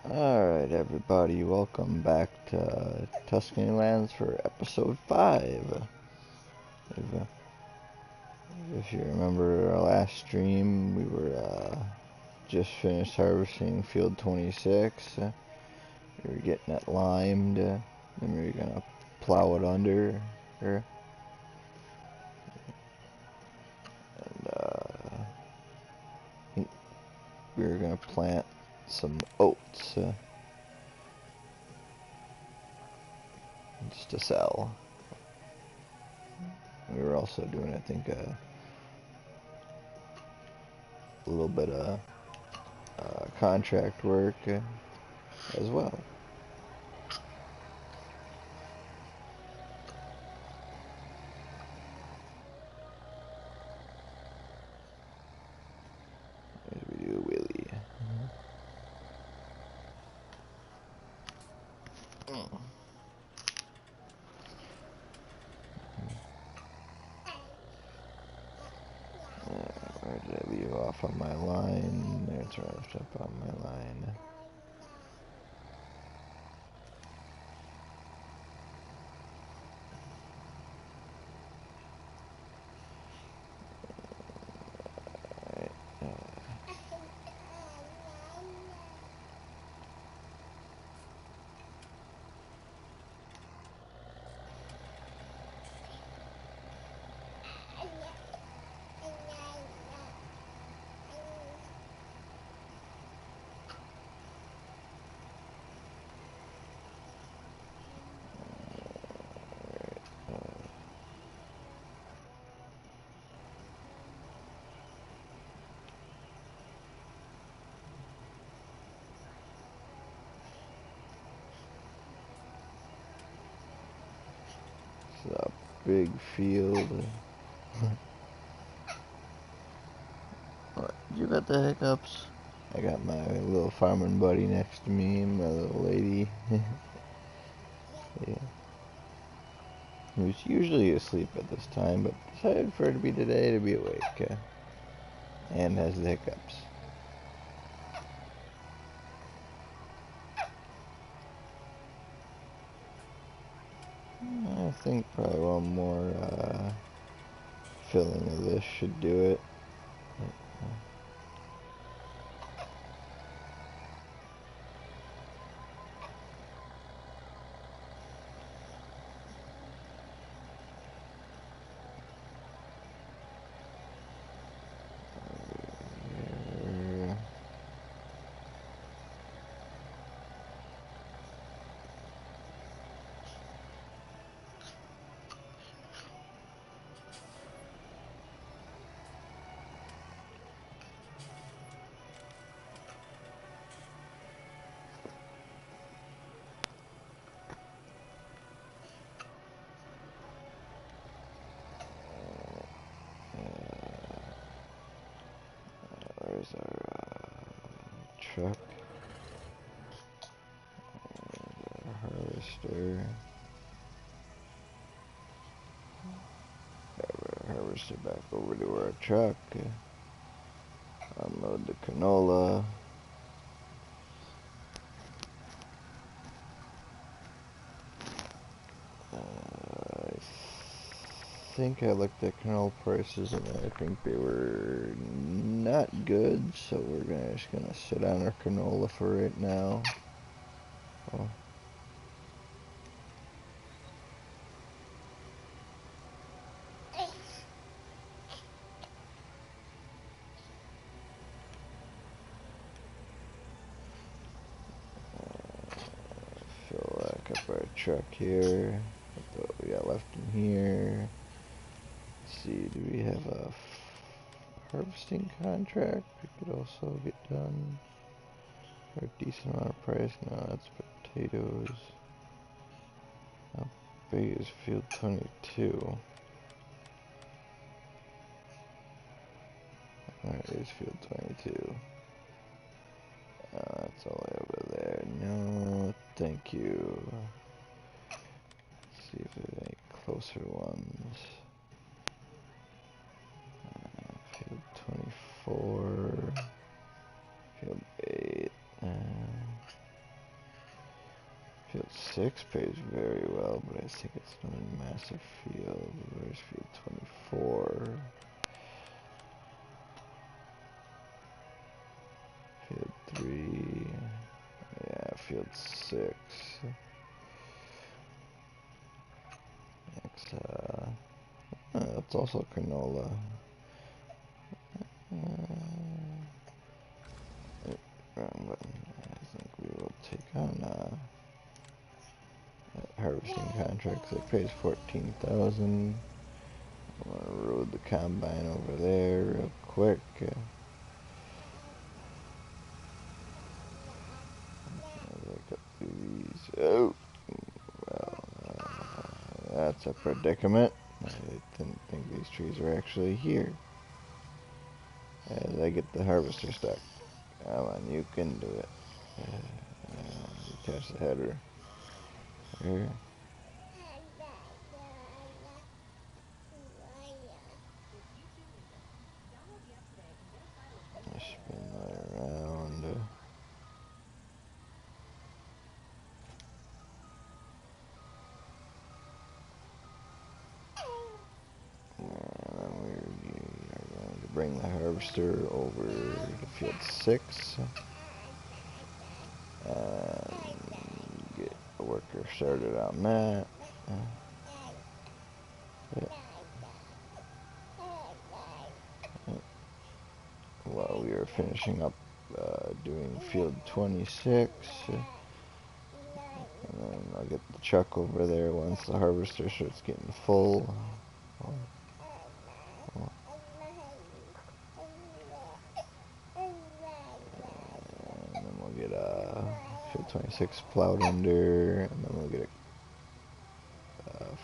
Alright, everybody, welcome back to Tuscany Lands for episode 5. If, uh, if you remember our last stream, we were just finished harvesting field 26. We were getting it limed, then we were gonna plow it under. And we were gonna plant some oats just to sell. We were also doing, I think, a little bit of contract work as well. As we do a wheelie. Where did I leave off on my line? There's where I left up on my line. It's a big field. What, you got the hiccups? I got my little farming buddy next to me, my little lady. Yeah. He was usually asleep at this time, but decided for it to be today to be awake. And has the hiccups. I think probably one more filling of this should do it. There's our truck. There's our harvester. Have our harvester back over to our truck. Unload the canola. I think I looked at canola prices and I think they were not good, so we're just gonna sit on our canola for right now. Oh. Fill back up our truck here. What we got left in here? Let's see, do we have a harvesting contract we could also get done for a decent amount of price? No, that's potatoes. How big is field 22? Alright, there's field 22. That's all the way over there. No, thank you. Let's see if there's any closer ones. Field 24. Field 8. 6 pays very well, but I think it's not a massive field. Where's field 24? Field 3. Yeah, field 6. Next, that's also canola. Wrong button. I think we will take on harvesting contracts. It pays 14,000. I'm gonna road the combine over there real quick. Look up these. Oh, well, that's a predicament. I didn't think these trees were actually here. As I get the harvester stuck. Come on, you can do it. Catch the header. Here. Spin that around. And then we are going to bring the harvester over to field 6. And get a worker started on that. While we are finishing up doing field 26. And then I'll get the truck over there once the harvester starts getting full. And then we'll get field 26 plowed under, and then we'll get it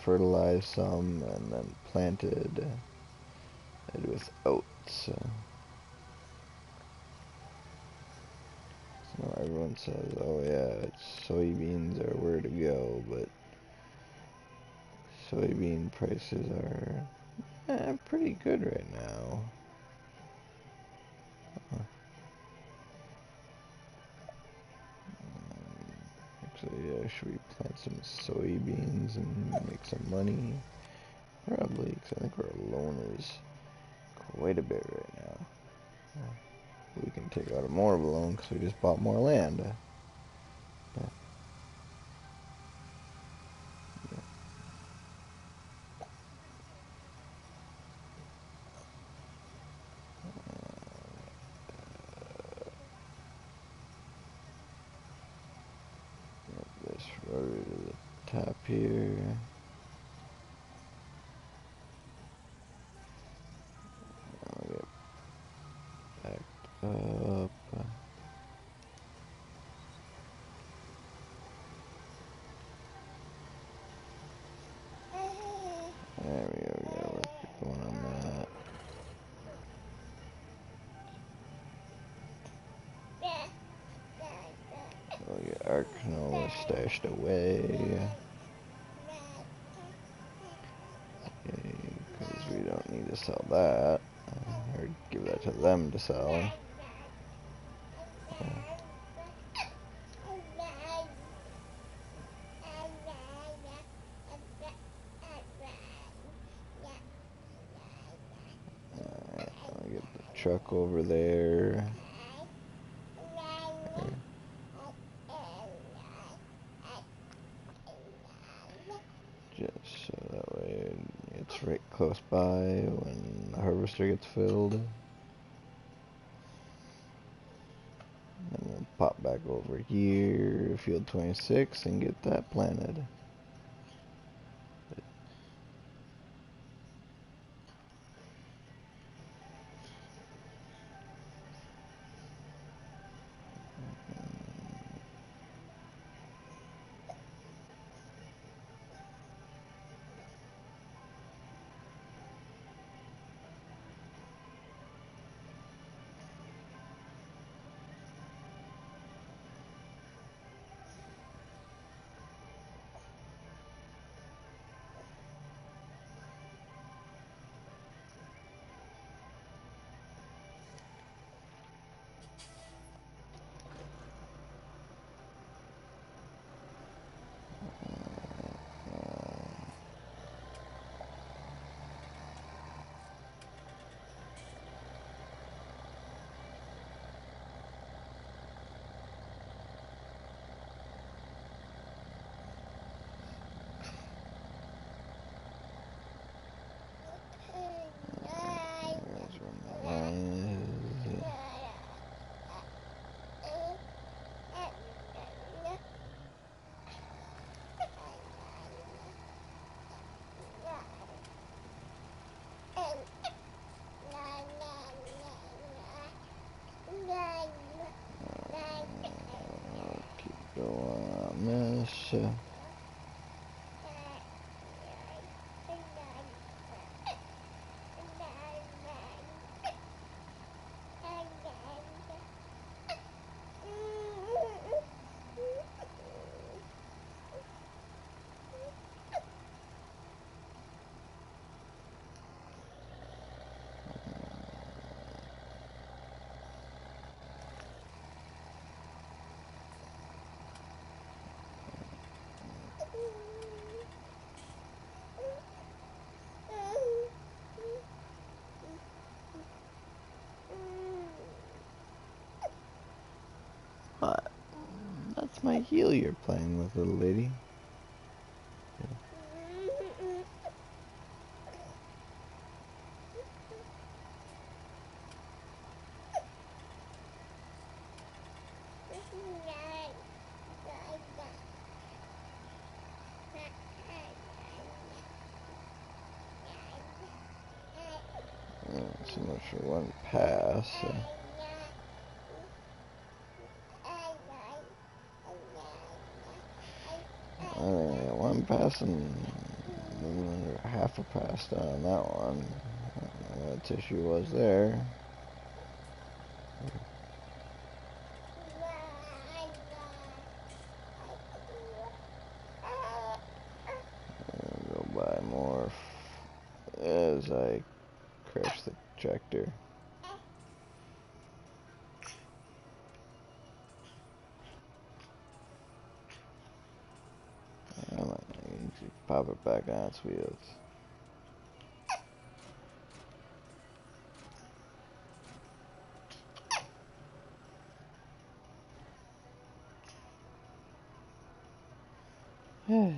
fertilized some, and then planted with oats. So everyone says, oh yeah, soybeans are where to go, but soybean prices are pretty good right now. Actually, should we plant some soybeans and make some money? Probably, because I think our loan is quite a bit right now. We can take out more of a loan because we just bought more land. This road to the top here. I'll get backed up. There we go. We got work going on that. We'll get our canola stashed away. Because we don't need to sell that. Or give that to them to sell. Alright, I'll get the truck over there. Just so that way it's right close by when the harvester gets filled. And we'll pop back over here, field 26, and get that planted. this. What? That's my heel you're playing with, little lady. So much for one pass. One pass and half a pass down on that one. That tissue was there. Go buy more as I crash the tractor. Pop it back on its wheels. Yeah.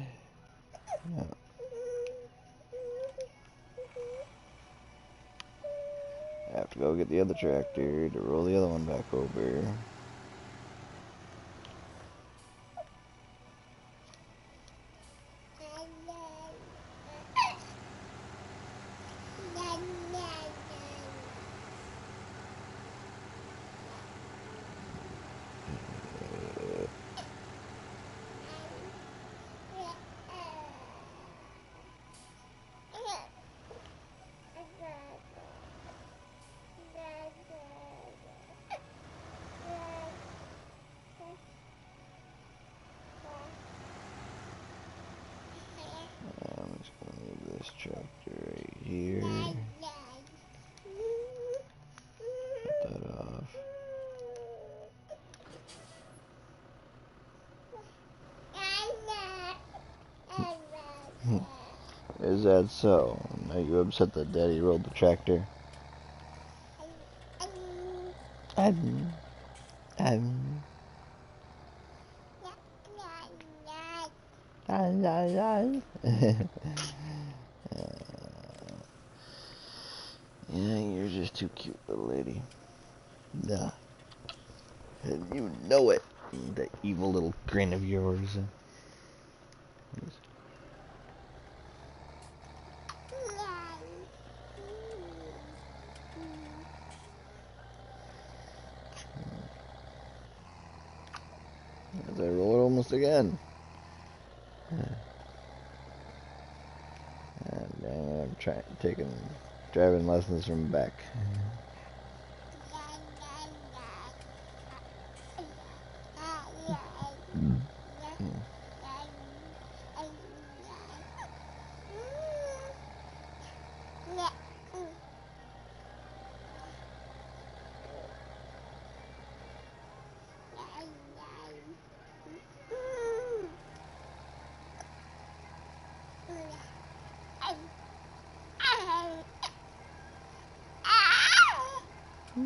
I have to go get the other tractor to roll the other one back over. I'm just gonna move this tractor right here. Cut that off. Is that so? Are you upset that Daddy rolled the tractor? I'm. Yeah, you're just too cute, little lady. Nah. And you know it. That evil little grin of yours. As I roll it almost again. And I'm driving lessons from Beck.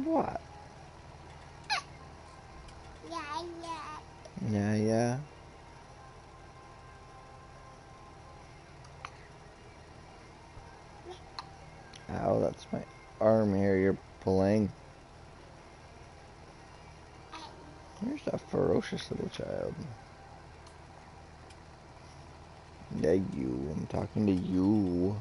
What? Yeah. Ow, that's my arm here you're pulling. You're a ferocious little child. Yeah, you. I'm talking to you.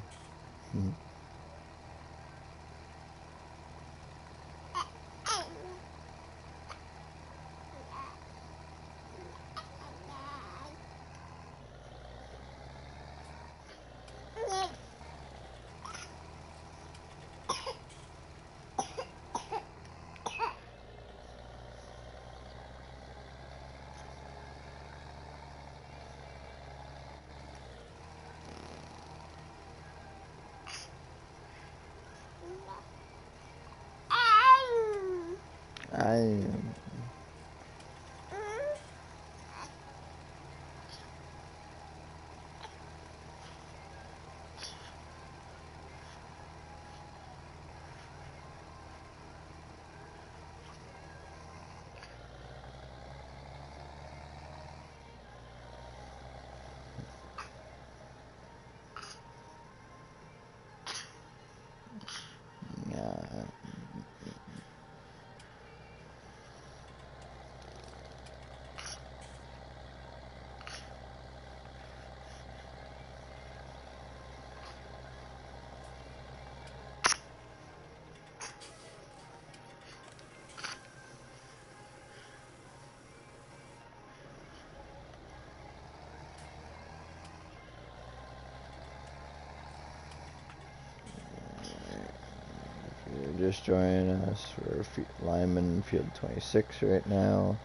I yeah. You're just joining us for Lyman Field 26 right now.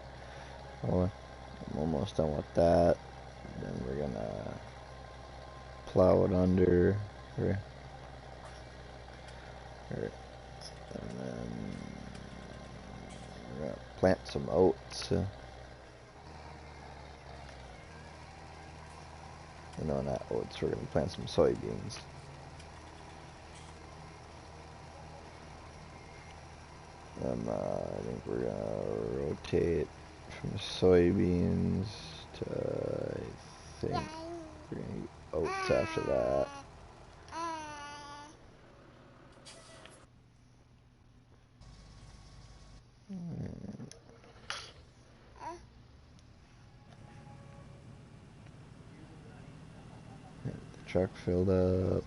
Oh, I'm almost done with that. Then we're gonna plow it under, and then we're gonna plant some oats. No, not oats. We're gonna plant some soybeans. I think we're gonna rotate from soybeans to, I think we're gonna eat oats after that. The truck filled up.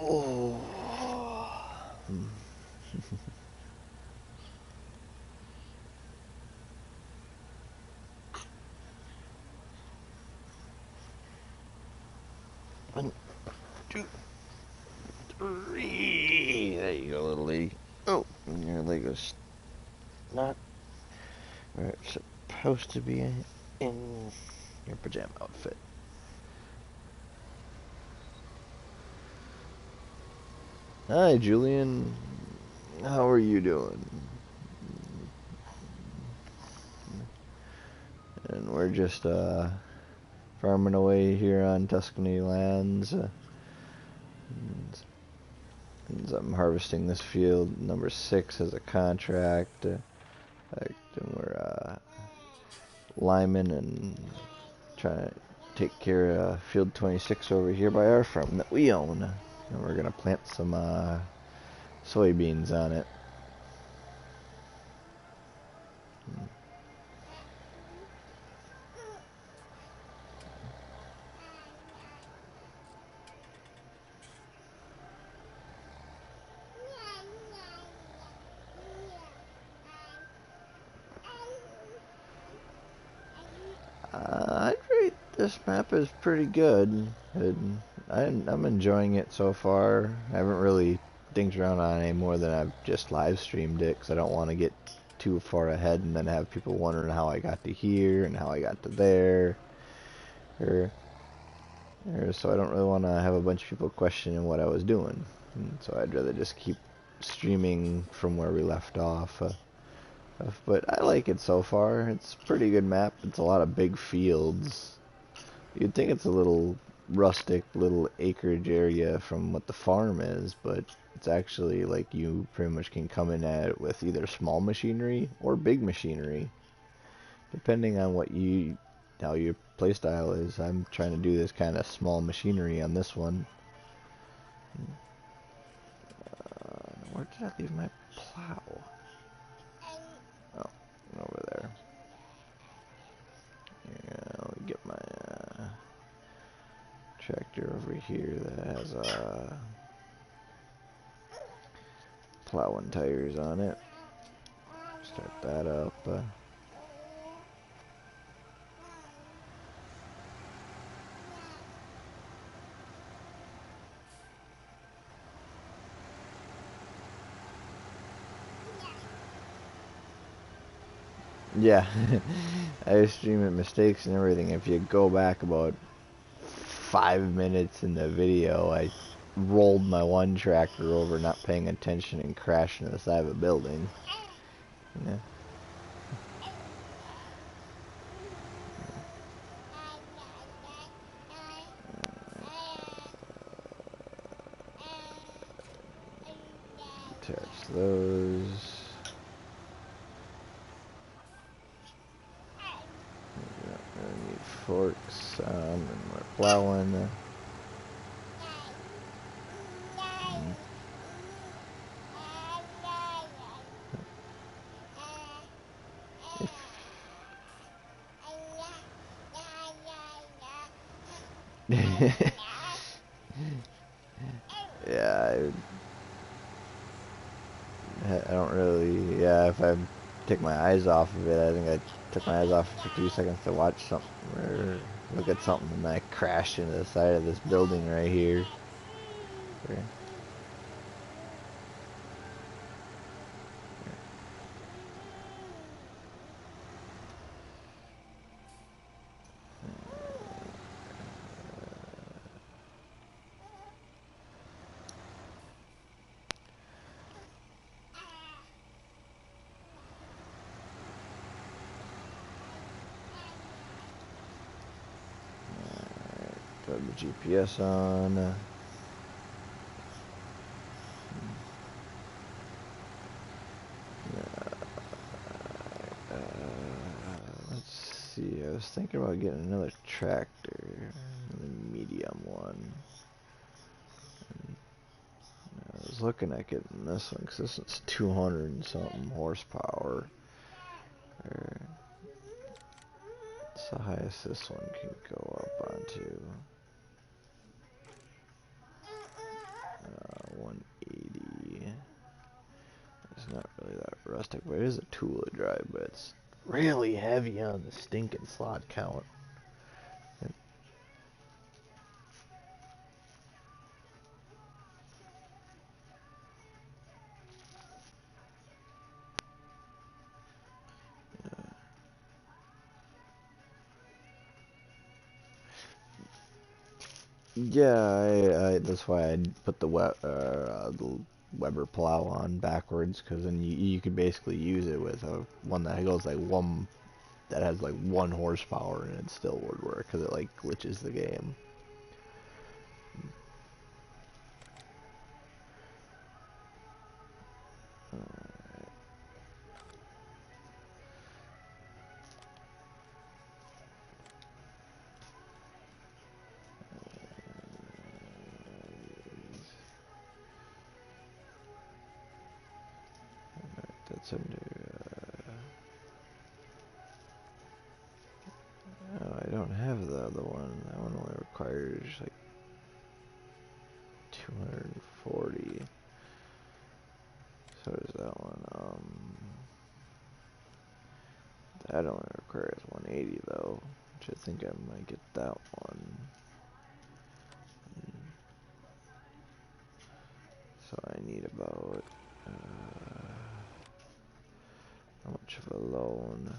Oh. One, two, three. There you go, little lady. Oh, your leg was not where it's supposed to be in your pajama outfit. Hi, Julian. How are you doing? And we're just farming away here on Tuscany lands. And I'm harvesting this field number 6 as a contract. And we're linemen and trying to take care of field 26 over here by our farm that we own. And we're gonna plant some soybeans on it. I'd rate this map is pretty good. I'm enjoying it so far. I haven't really dinked around on it any more than I've just live streamed it because I don't want to get too far ahead and then have people wondering how I got to here and how I got to there. So I don't really want to have a bunch of people questioning what I was doing. And so I'd rather just keep streaming from where we left off. But I like it so far. It's a pretty good map. It's a lot of big fields. You'd think it's a little rustic, little acreage area from what the farm is, but it's actually like you pretty much can come in at it with either small machinery or big machinery, depending on how your playstyle is. I'm trying to do this kind of small machinery on this one. Where did I leave my plow? Oh, over there. Yeah, I'll get my tractor over here that has plow and tires on it. Start that up. Yeah, I was streaming mistakes and everything. If you go back about 5 minutes in the video, I rolled my one tractor over, not paying attention, and crashed into the side of a building. Yeah. Attach those. I need forks and we're plowing. Yeah, I don't really. Yeah, if I take my eyes off of it, I think I took my eyes off for 2 seconds to watch something or look at something, and I crashed into the side of this building right here. Got the GPS on. Let's see. I was thinking about getting another tractor, the medium one. I was looking at getting this one because this one's 200 and something horsepower. It's the highest this one can go up onto. 180. It's not really that rustic, but it is a two-wheel drive, but it's really heavy on the stinking slot count. Yeah, that's why I put the Weber plow on backwards, because then you could basically use it with one that goes like that has like 1 horsepower, and it still would work because it like glitches the game. That's under. Oh, I don't have the other one. That one only requires like 240. So does that one. That only requires 180 though, which I think I might get that one. So I need about how much of a loan?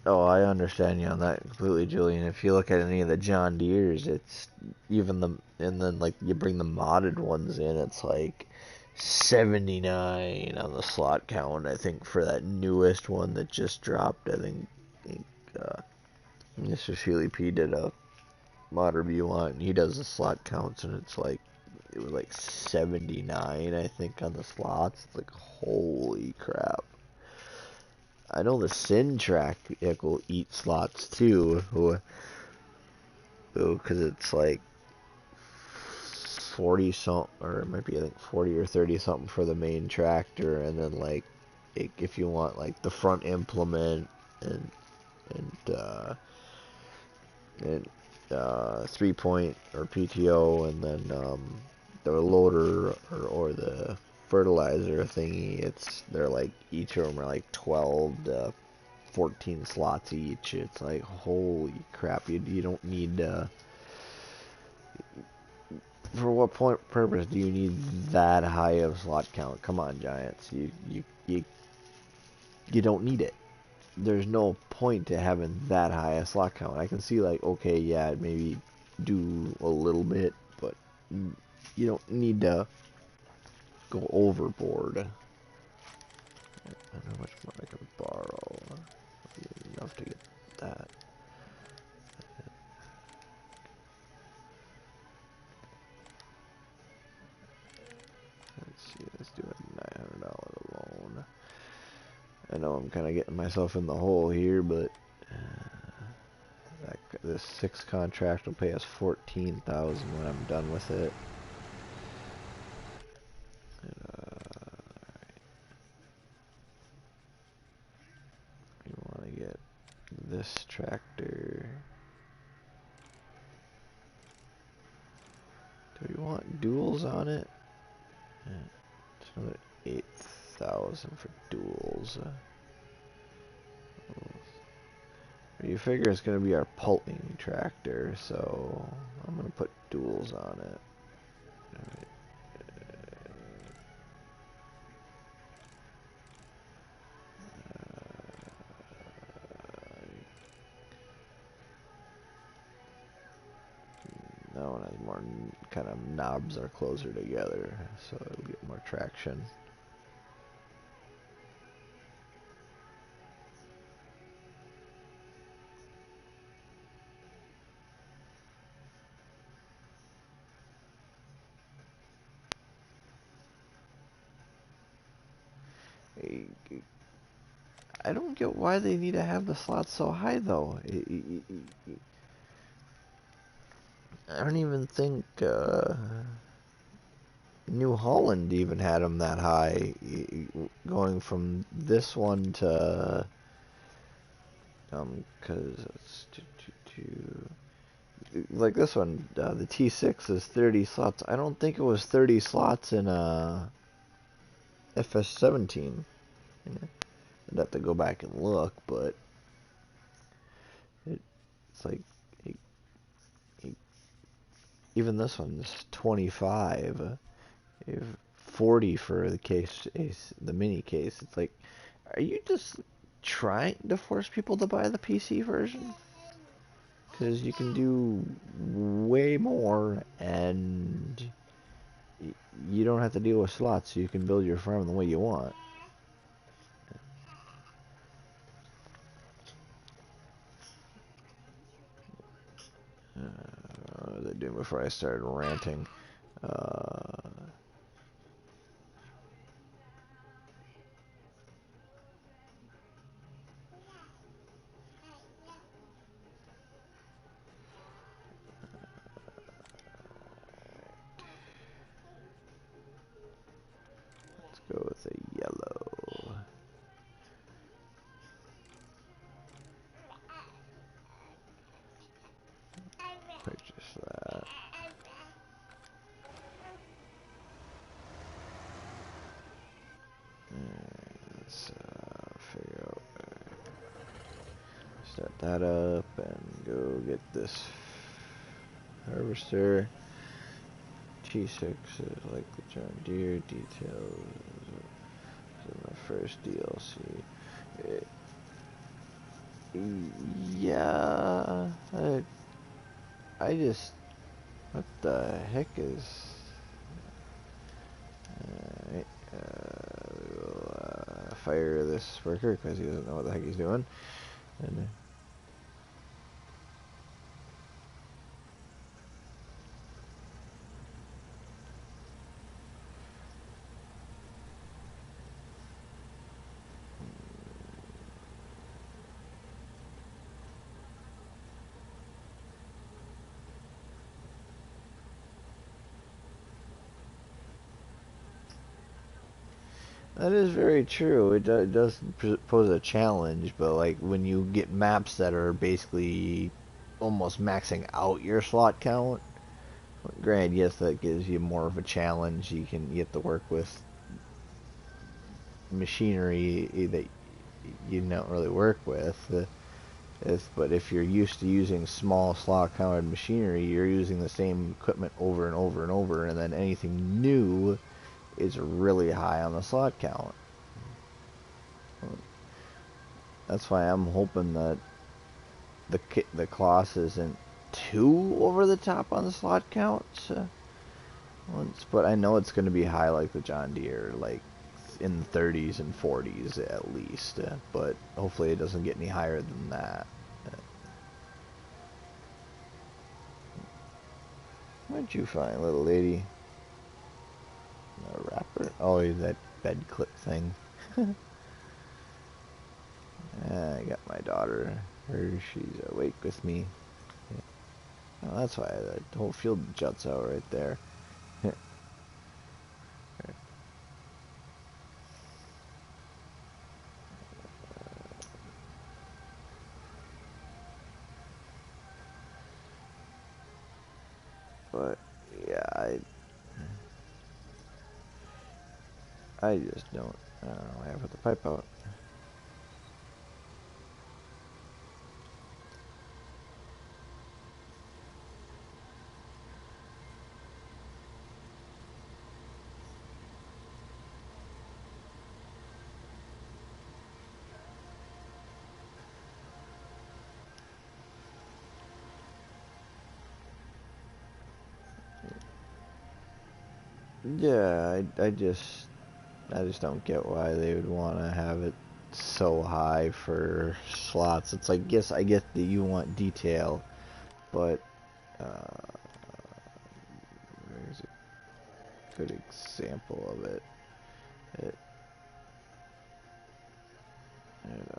Oh, I understand you on that completely, Julian. If you look at any of the John Deeres, it's even and then like you bring the modded ones in, it's like 79 on the slot count. I think for that newest one that just dropped, I think Mr. Sealy P did a mod review on it, and he does the slot counts, and it was like 79, I think, on the slots. It's like, holy crap. I know the Sintrack vehicle eats slots too, because it's like 40 something, or it might be I think 40 or 30 something for the main tractor, and then like if you want like the front implement and and 3-point or PTO, and then the loader or the fertilizer thingy, they're like each of them are like 12 to 14 slots each. It's like, holy crap, you don't need for what purpose do you need that high of slot count? Come on, Giants, you don't need it. there's no point to having that high a slot count. I can see like, okay, yeah, maybe do a little bit, but you don't need to go overboard. I don't know how much more I can borrow. Enough to get that. Let's see, let's do a $900 loan. I know I'm kind of getting myself in the hole here, but this 6 contract will pay us $14,000 when I'm done with it. We want to get this tractor. Do we want duals on it? It's another 8,000 for duals. You figure it's going to be our pulping tractor, so I'm going to put duals on it. Alright. That one has more kind of knobs are closer together, so it'll get more traction. I don't get why they need to have the slots so high, though. I don't even think New Holland even had them that high. Going from this one to because it's like this one, the T6 is 30 slots. I don't think it was 30 slots in FS17. I'd have to go back and look, but it's like even this one's 25, 40 for the case, the mini case. It's like, are you just trying to force people to buy the PC version? Because you can do way more, and you don't have to deal with slots, so you can build your farm the way you want. What was I doing before I started ranting? Let's go with a yellow. Purchase that. Let's figure out. Start that up and go get this harvester. T6 is like the John Deere details in the first DLC. Yeah, I just, what the heck is, we'll fire this worker because he doesn't know what the heck he's doing. And that is very true. It does pose a challenge, but like when you get maps that are basically almost maxing out your slot count, granted, yes, that gives you more of a challenge. You have to work with machinery that you don't really work with. But if you're used to using small slot counted machinery, you're using the same equipment over and over and over, and then anything new is really high on the slot count. That's why I'm hoping that the Colossus isn't too over the top on the slot counts. But I know it's going to be high like the John Deere, like in the 30s and 40s at least. But hopefully it doesn't get any higher than that. What'd you find, little lady? A wrapper? Oh, that bed clip thing. I got my daughter. She's awake with me. Oh, that's why the whole field juts out right there. But yeah, I just don't. I don't know. I put the pipe out. Yeah, I just don't get why they would want to have it so high for slots. It's like, yes, I get that you want detail, but there's a good example of it. It, it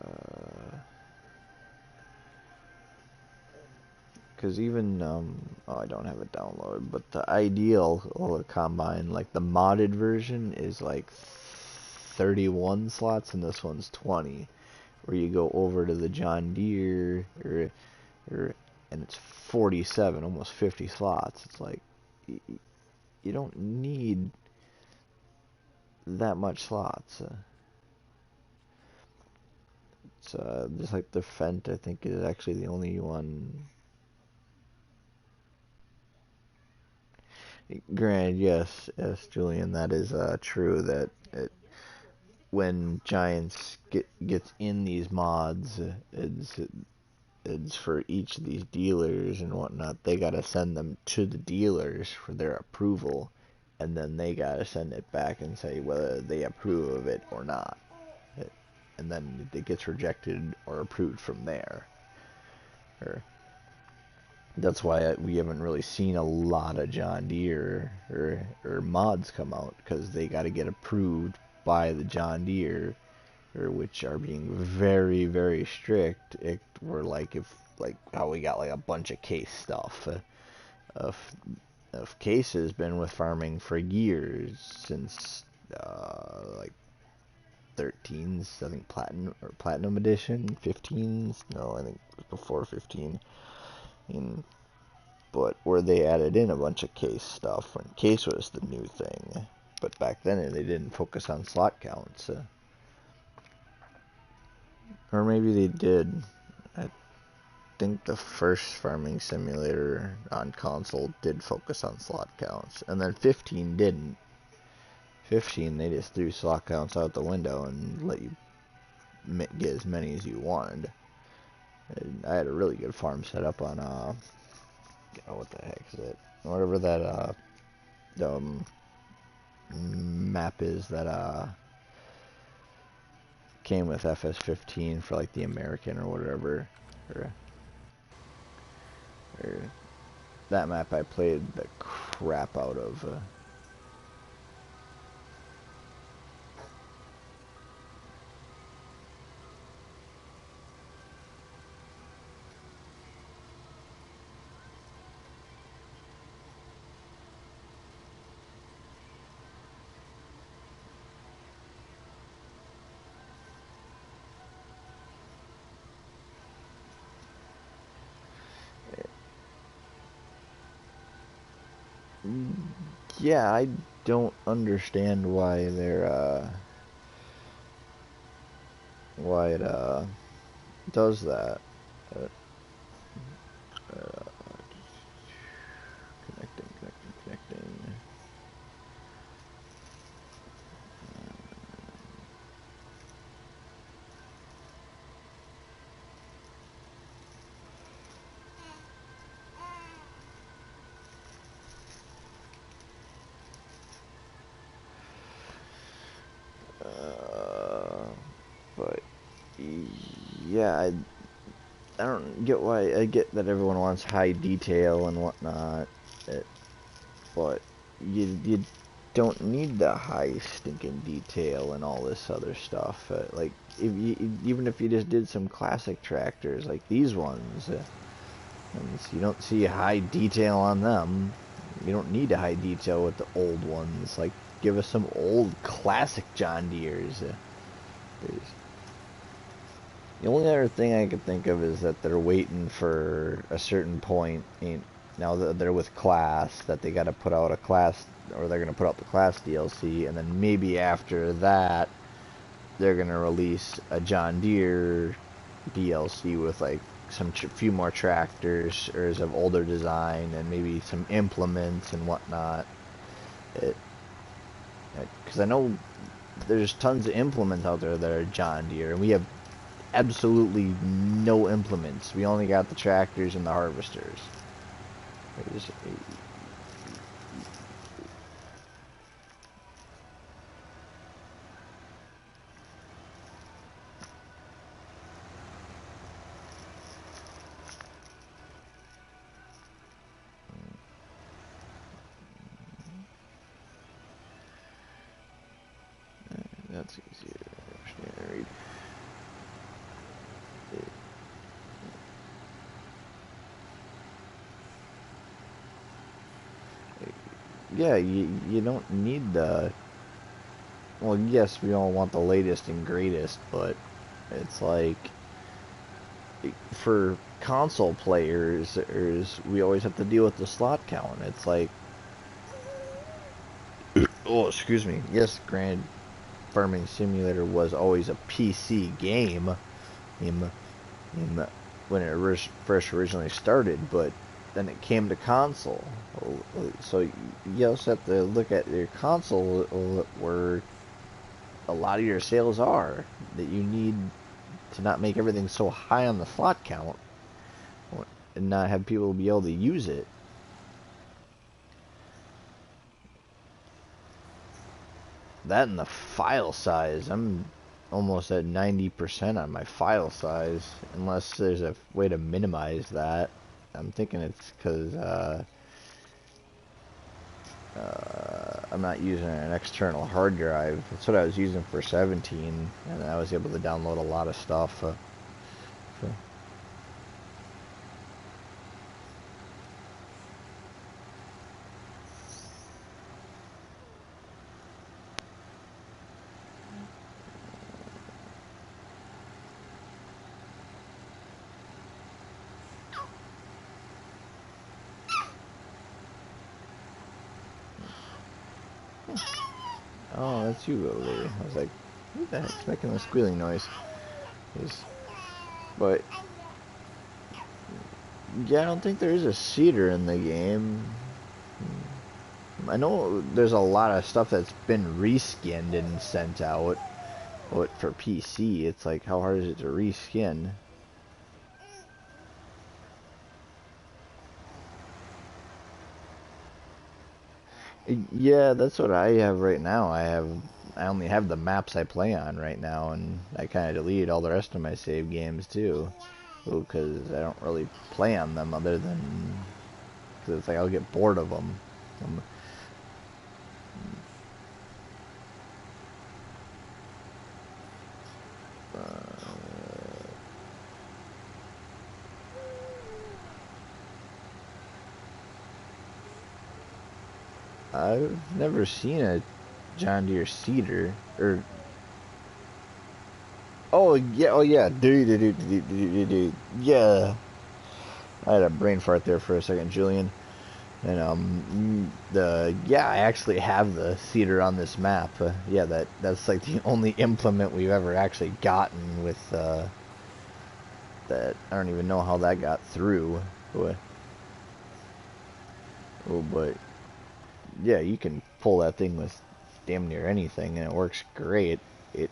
because even oh, I don't have it downloaded, but the ideal combine, like the modded version, is like 31 slots, and this one's 20. Where you go over to the John Deere, or and it's 47, almost 50 slots. It's like you don't need that much slots. It's just like the Fent, I think, is actually the only one. Granted, yes, Julian, that is true. That when Giants gets in these mods, it's for each of these dealers and whatnot. They gotta send them to the dealers for their approval, and then they gotta send it back and say whether they approve of it or not. And then it gets rejected or approved from there. Or that's why we haven't really seen a lot of John Deere or mods come out, because they got to get approved by the John Deere, or which are being very, very strict. We're like, if like how we got like a bunch of case stuff. Of Case has been with farming for years, since like 13's, I think, platinum edition. 15's, no, I think it was before 15. But where they added in a bunch of case stuff when case was the new thing. But back then they didn't focus on slot counts. Or maybe they did. I think the first farming simulator on console did focus on slot counts. And then 15 didn't. 15, they just threw slot counts out the window and let you get as many as you wanted. And I had a really good farm set up on, oh, what the heck is it? Whatever that, map is that, came with FS15 for like the American or whatever. Or, or that map I played the crap out of. Yeah, I don't understand why why it does that. Uh, connecting. yeah, I don't get why. I get that everyone wants high detail and whatnot, but you don't need the high stinking detail and all this other stuff. Like even if you just did some classic tractors like these ones, and you don't see high detail on them. You don't need a high detail with the old ones. Like give us some old classic John Deeres. The only other thing I could think of is that they're waiting for a certain point. Now that they're with Class, that they got to put out a Class, or they're going to put out the Class DLC, and then maybe after that, they're going to release a John Deere DLC with like some few more tractors, or of older design, and maybe some implements and whatnot. Because I know there's tons of implements out there that are John Deere, and we have absolutely no implements. We only got the tractors and the harvesters. That's easier to read. Yeah, you don't need the... Well, yes, we all want the latest and greatest, but it's like... For console players, we always have to deal with the slot count. It's like... Oh, excuse me. Yes, Grand Farming Simulator was always a PC game when it first originally started, but then it came to console. So you also have to look at your console where a lot of your sales are, that you need to not make everything so high on the slot count and not have people be able to use it. That and the file size. I'm almost at 90% on my file size, unless there's a way to minimize that. I'm thinking it's because I'm not using an external hard drive. That's what I was using for 17, and I was able to download a lot of stuff. Oh, that's you, little lady. I was like, who the heck's making a squealing noise? But yeah, I don't think there is a seeder in the game. I know there's a lot of stuff that's been reskinned and sent out, but for PC, it's like, how hard is it to reskin? Yeah, that's what I have right now. I only have the maps I play on right now, and I kind of deleted all the rest of my save games too, because I don't really play on them other than because it's like I'll get bored of them. I've never seen a John Deere seeder, or oh yeah, dude, yeah. I had a brain fart there for a second, Julian. And yeah, I actually have the seeder on this map. Yeah, that's like the only implement we've ever actually gotten with that. I don't even know how that got through. But yeah, you can pull that thing with damn near anything, and it works great. It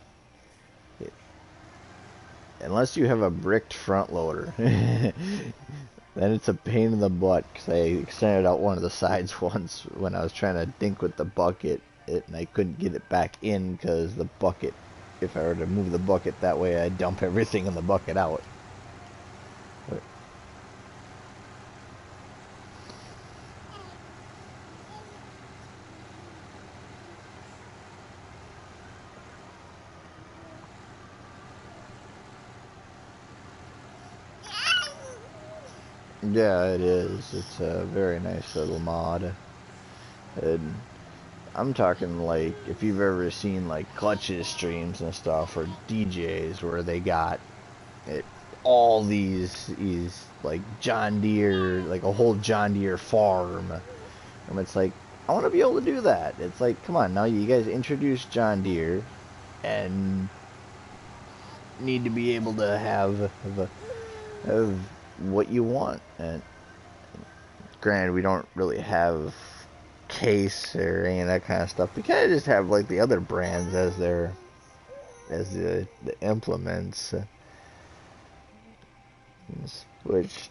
unless you have a bricked front loader, then it's a pain in the butt. Because I extended out one of the sides once when I was trying to dink with the bucket, and I couldn't get it back in because the bucket if I were to move the bucket that way, I'd dump everything in the bucket out. But, yeah, it is. It's a very nice little mod. And I'm talking like if you've ever seen like Clutch's streams and stuff or DJs where they got it, all these like John Deere, like a whole John Deere farm. And it's like I want to be able to do that. It's like, come on, now you guys introduced John Deere and need to be able to have what you want. And granted, we don't really have Case or any of that kind of stuff. We kind of just have like the other brands as the implements, which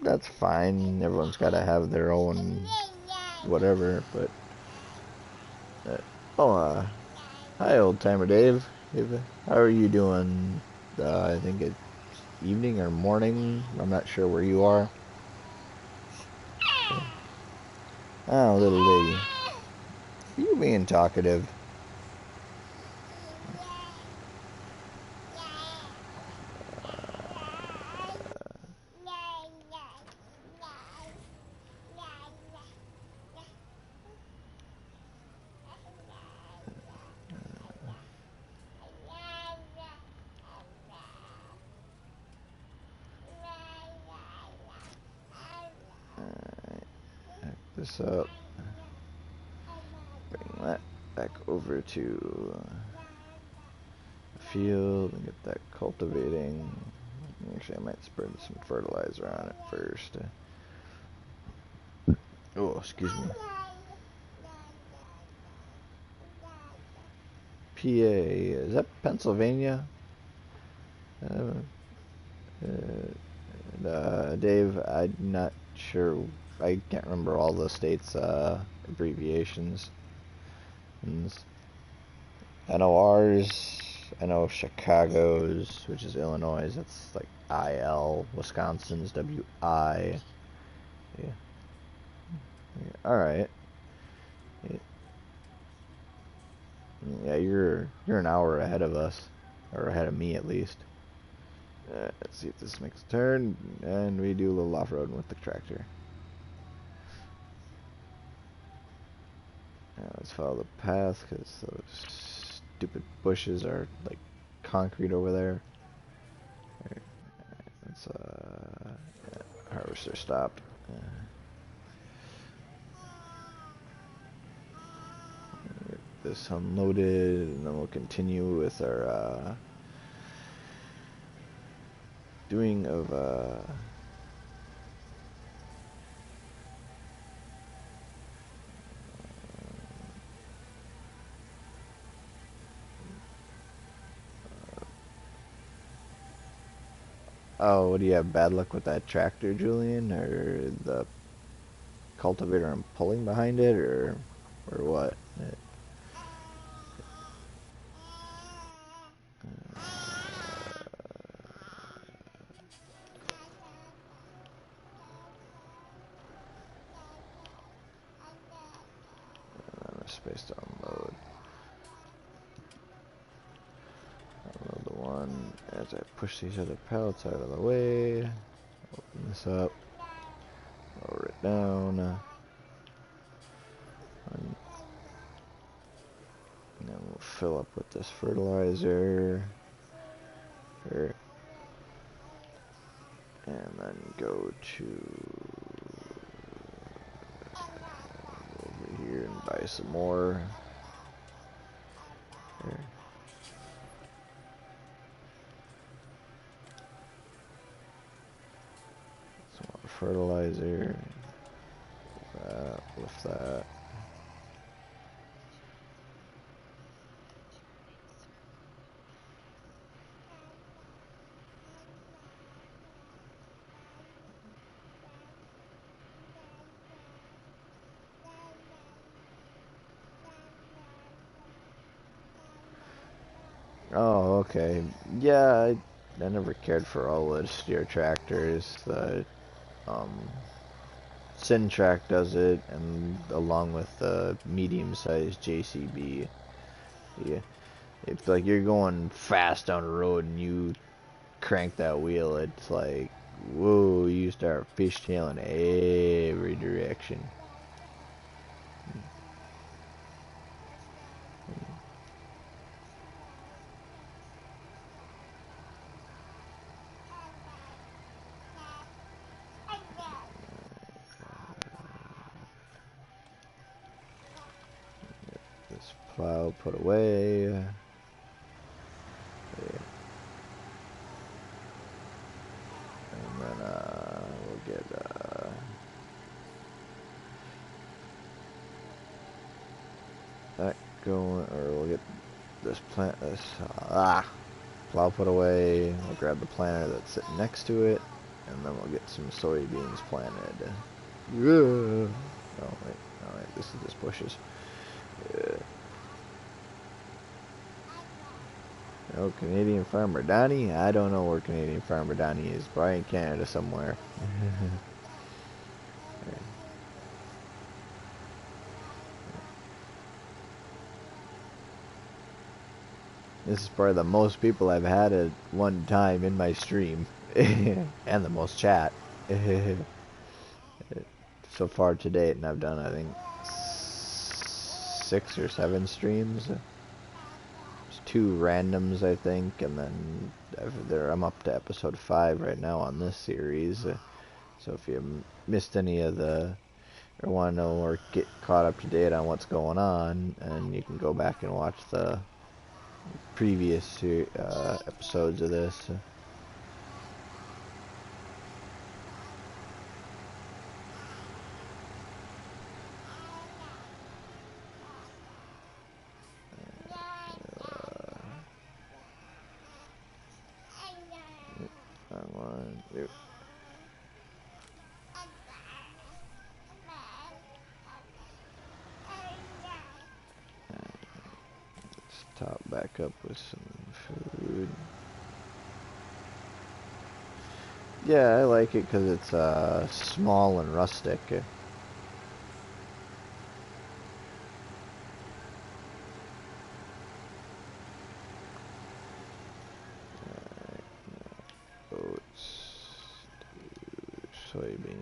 that's fine. Everyone's got to have their own whatever. But hi, old timer Dave. How are you doing? I think it's evening or morning. I'm not sure where you are. Oh, little lady. You being talkative. This up. Bring that back over to the field and get that cultivating. Actually, I might spread some fertilizer on it first. Oh, excuse me. PA, is that Pennsylvania? Dave, I'm not sure. I can't remember all the states' abbreviations. And I know ours. I know Chicago's, which is Illinois. That's like IL. Wisconsin's WI. Yeah. All right. Yeah, you're an hour ahead of us, or ahead of me at least. Let's see if this makes a turn, and we do a little off-roading with the tractor. Let's follow the path, because those stupid bushes are like concrete over there. Let's harvester stopped. Get this unloaded, and then we'll continue with our doing of oh, what do you have, bad luck with that tractor, Julian, or the cultivator I'm pulling behind it, or what? Space to unload. Unload the one as I push these other pallets out of the way. Open this up. Lower it down. And then we'll fill up with this fertilizer. And then go to over here and buy some more. There. Some more fertilizer. Lift that. Oh, okay. Yeah, I never cared for all the steer tractors. The um, Sintrac does it, and along with the medium-sized JCB. Yeah, it's like you're going fast down the road and you crank that wheel. It's like, whoa, you start fishtailing every direction. This plow put away. Yeah. And then we'll get that going, or we'll get this plant, this plow put away. We'll grab the planter that's sitting next to it, and then we'll get some soybeans planted. Yeah. Oh wait, all right, this is just bushes. Yeah. Oh, Canadian Farmer Donnie? I don't know where Canadian Farmer Donnie is. Probably in Canada somewhere. This is probably the most people I've had at one time in my stream. And the most chat. So far to date, and I've done, I think, 6 or 7 streams. There's 2 randoms, I think, and then I'm up to episode 5 right now on this series. So if you missed any of the, or want to know or get caught up to date on what's going on, and you can go back and watch the previous episodes of this. Let's top back up with some food. Yeah, I like it because it's small and rustic. Oats, soybeans.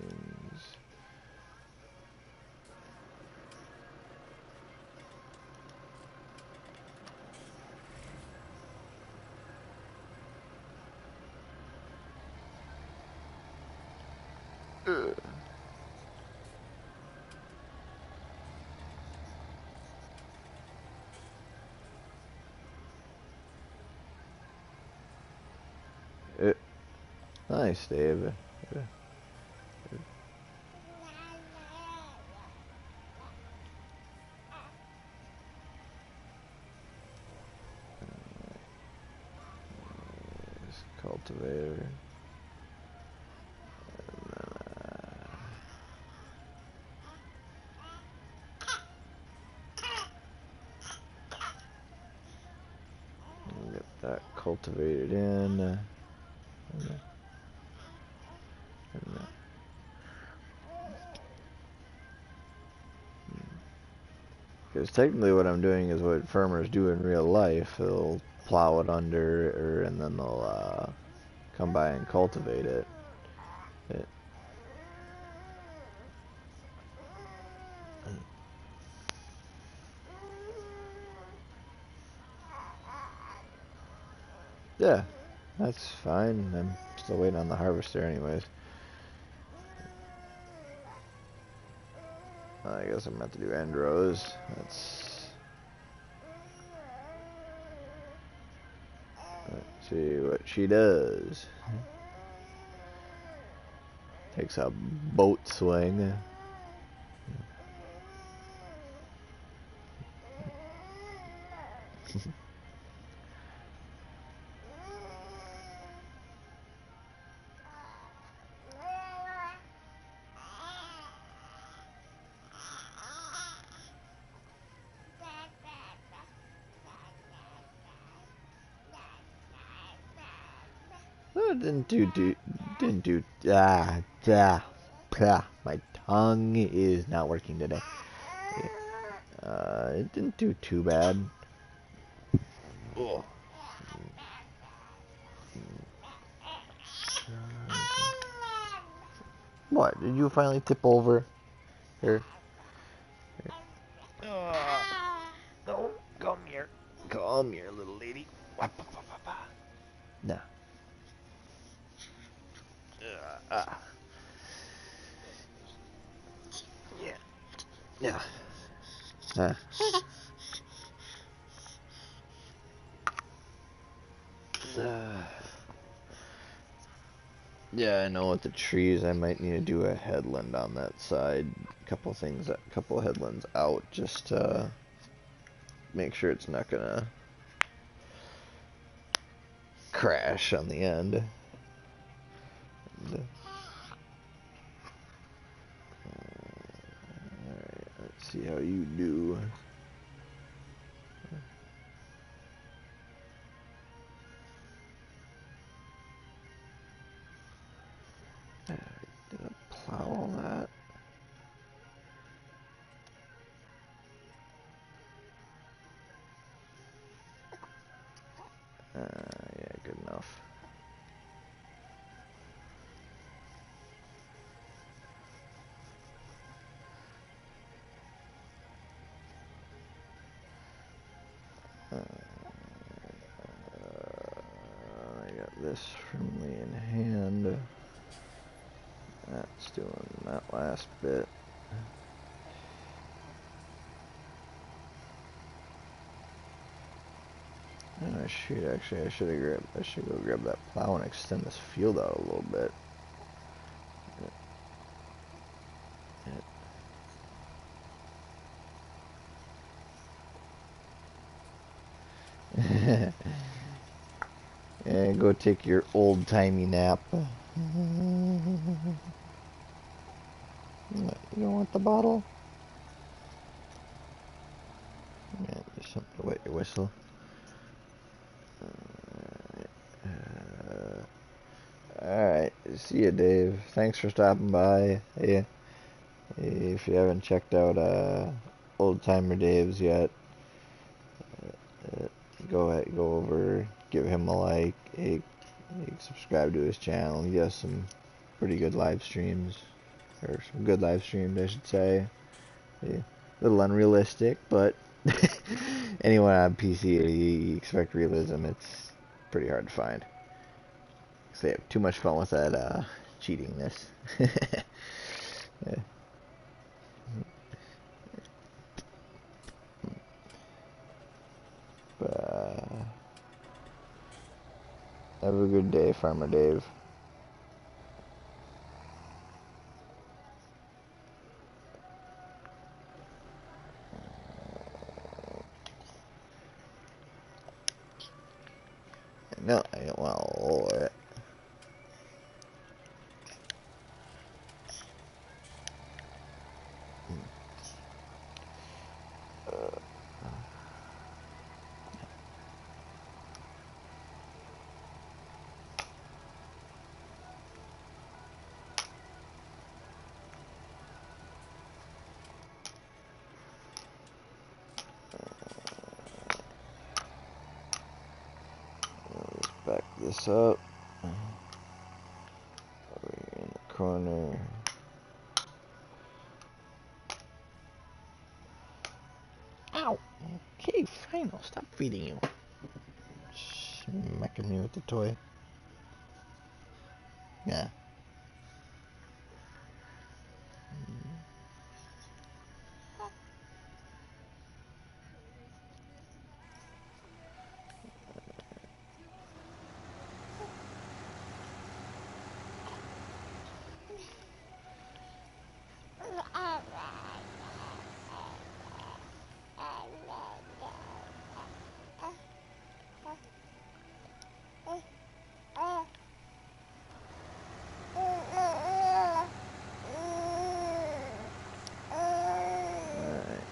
Nice, Dave. Cultivator. Get that cultivated in. Because technically what I'm doing is what farmers do in real life. They'll plow it under, and then they'll come by and cultivate it. Yeah, that's fine. I'm still waiting on the harvester anyways. I guess I'm about to do end rows. Let's see what she does. Takes a boat swing. My tongue is not working today. It didn't do too bad. Ugh. What? Did you finally tip over? Here. No, come here. Come here, little lady. No. Yeah. Yeah. Yeah, I know with the trees I might need to do a headland on that side. Couple headlands out just to make sure it's not gonna crash on the end. Alright, let's see how you do. Did I plow all that? Yeah, good enough. I got this firmly in hand. That's doing that last bit. Oh shoot, actually I should go grab that plow and extend this field out a little bit. Yeah, go take your old-timey nap. You don't want the bottle? Yeah, there's something to wet your whistle. Alright, see ya, Dave. Thanks for stopping by. Hey, if you haven't checked out Old Timer Dave's yet, go over, give him a like, subscribe to his channel. He has some pretty good live streams, or some good live streams, I should say. A little unrealistic, but anyone on PC, you expect realism, it's pretty hard to find. So they have too much fun with that cheatingness. Yeah. But, have a good day, Farmer Dave. No, I don't want to lower it. Let's back this up. Over here in the corner. Ow! Okay, fine, I'll stop feeding you. Smacking me with the toy. Yeah.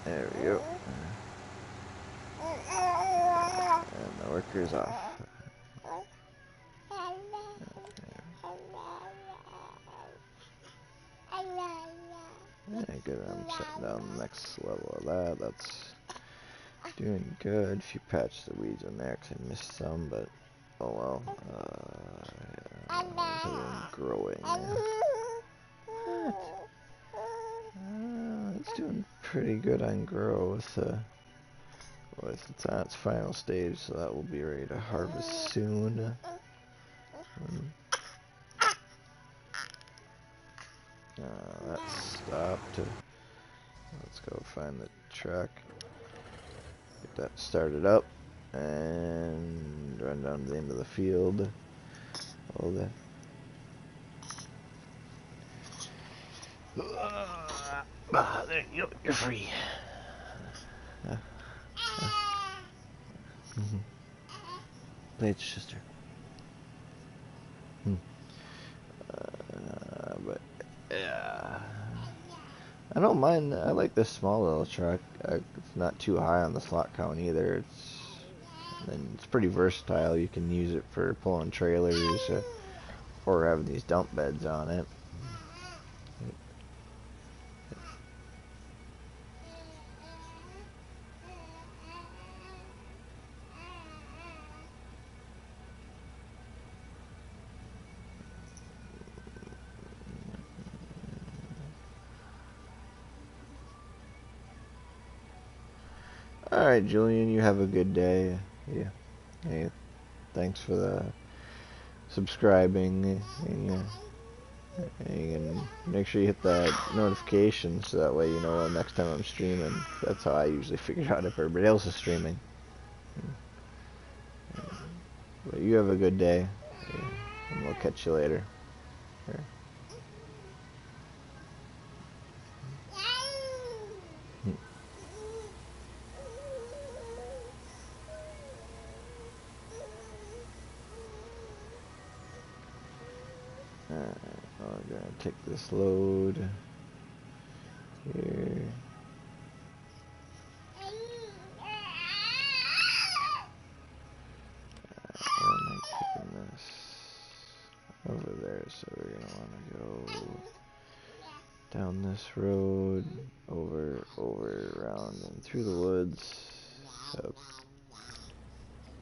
There we go. And the worker's off. good. I'm setting down the next level of that. That's doing good. A few patches of weeds in there because I missed some, but oh well. How's everything growing? What? It's doing pretty good on growth. It's on its final stage, so that will be ready to harvest soon. That stopped. Let's go find the truck. Get that started up and run down to the end of the field. Hold it. There you go. You're free. Play with your sister. But yeah, I don't mind. I like this small little truck. It's not too high on the slot count either. It's pretty versatile. You can use it for pulling trailers or having these dump beds on it. Alright, Julian, you have a good day. Yeah. Hey, thanks for the subscribing. And you can make sure you hit that notification so that way you know next time I'm streaming. That's how I usually figure out if everybody else is streaming. But you have a good day. And we'll catch you later. Here. Alright, we're gonna take this load here. Where am I taking this? Over there, so we're gonna wanna go down this road, over, around, and through the woods, up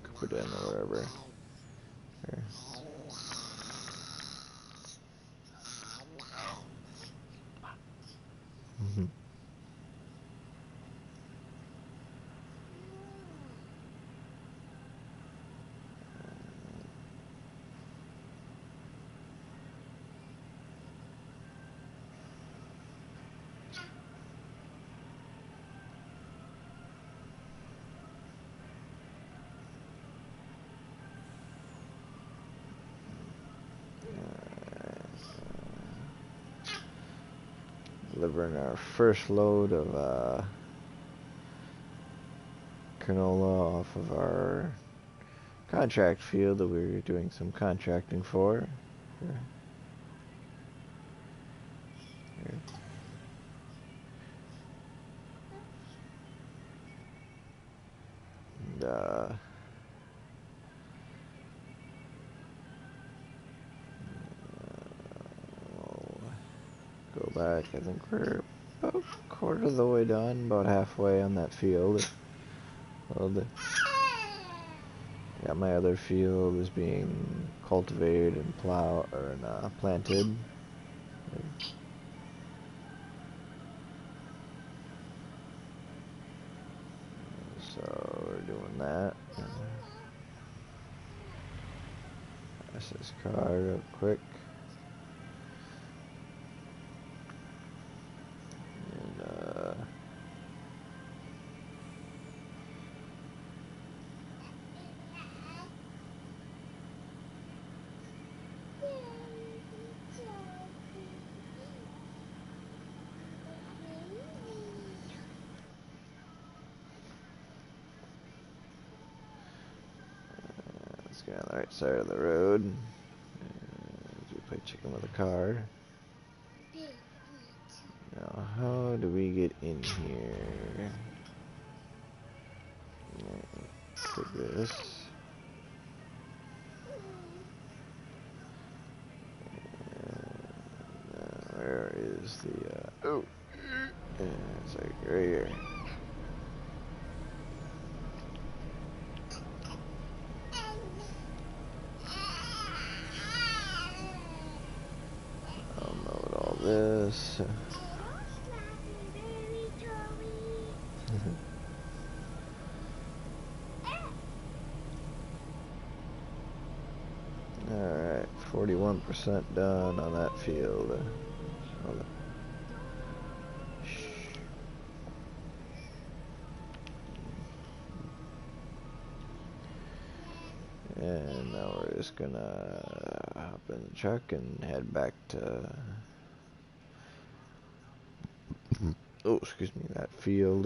Cooper Den or wherever. Here. Delivering our first load of canola off of our contract field that we were doing some contracting for. Here. And go back. I think we're about a quarter of the way done, about halfway on that field. Yeah, my other field is being cultivated and planted. So we're doing that. Pass this car real quick. Let's get on the right side of the road. As we play chicken with a car. Now, how do we get in here? Take this. Where is the... oh! Yeah, it's like right here. I'll melt all this. Alright, 41% done on that field. And now we're just gonna hop in the truck and head back to, oh, excuse me, that field.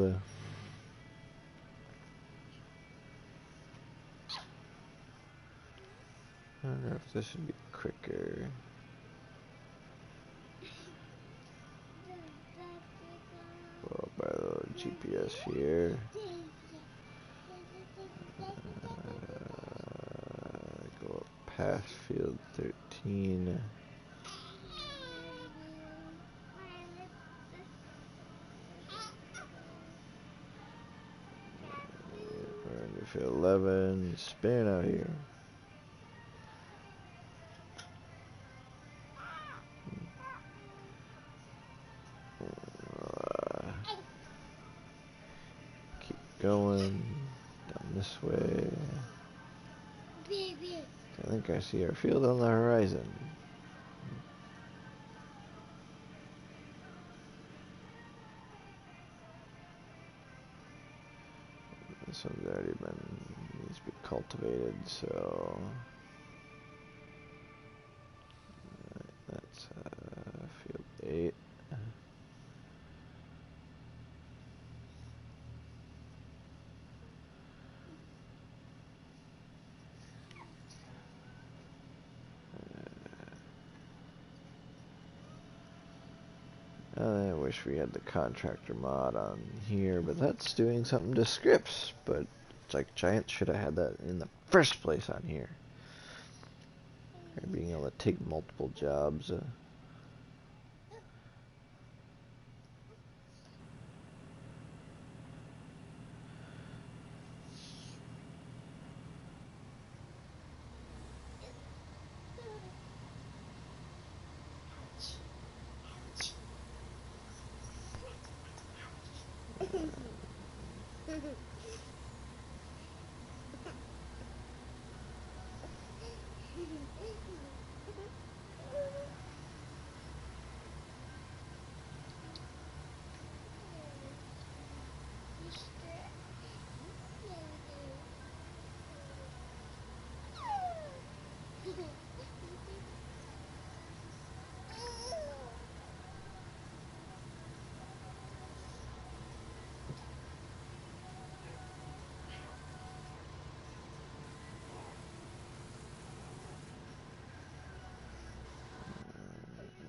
I wonder if this would be quicker. Well, by the little GPS here. Go up past field 13. We're into field 11. Spin out here. Keep going down this way. I think I see our field on the horizon. This one's already needs to be cultivated, so that's field 8. I wish we had the contractor mod on here, but that's doing something to scripts. But it's like Giant should have had that in the first place on here. Or being able to take multiple jobs.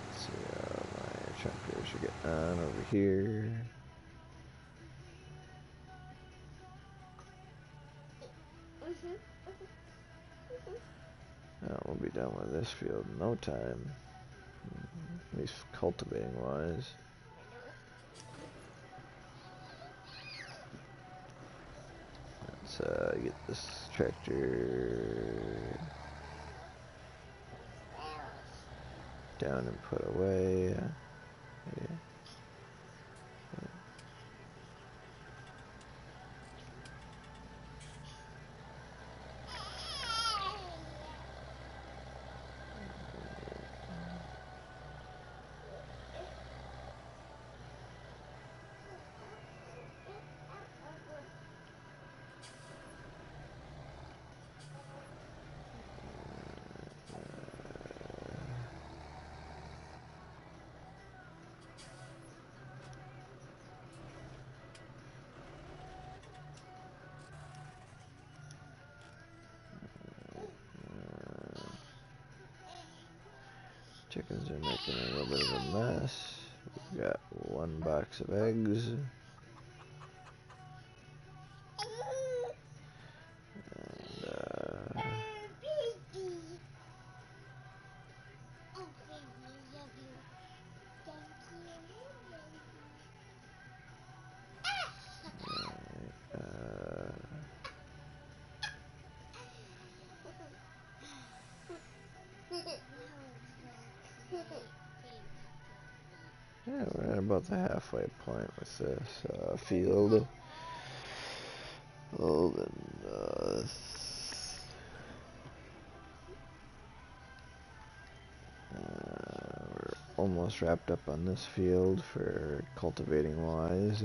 Let's see how my tractor should get on over here. We'll be done with this field in no time. At least cultivating wise. Let's get this tractor down and put away. Yeah. Chickens are making a little bit of a mess. We've got one box of eggs. And, about the halfway point with this field. We're almost wrapped up on this field for cultivating wise.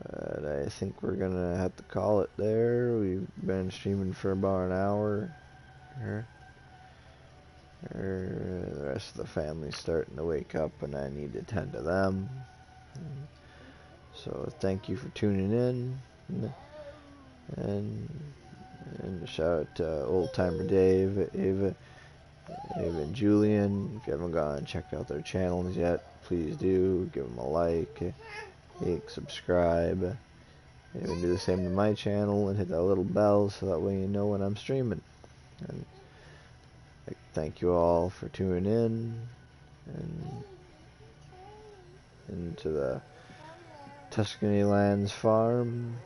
But I think we're gonna have to call it there. We've been streaming for about an hour. The rest of the family's starting to wake up, and I need to tend to them. So thank you for tuning in, and a shout out to Old Timer Dave, Ava, and Julian. If you haven't gone and checked out their channels yet, please do. Give them a like, subscribe. Even do the same to my channel and hit that little bell so that way you know when I'm streaming. And thank you all for tuning in and to the Tuscany Lands farm.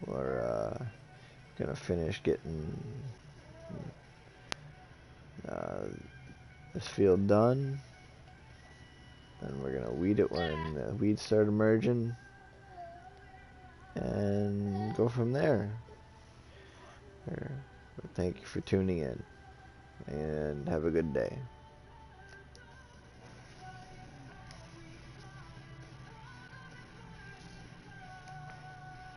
We're gonna finish getting this field done, and we're gonna weed it when the weeds start emerging, and go from there. Thank you for tuning in, and have a good day.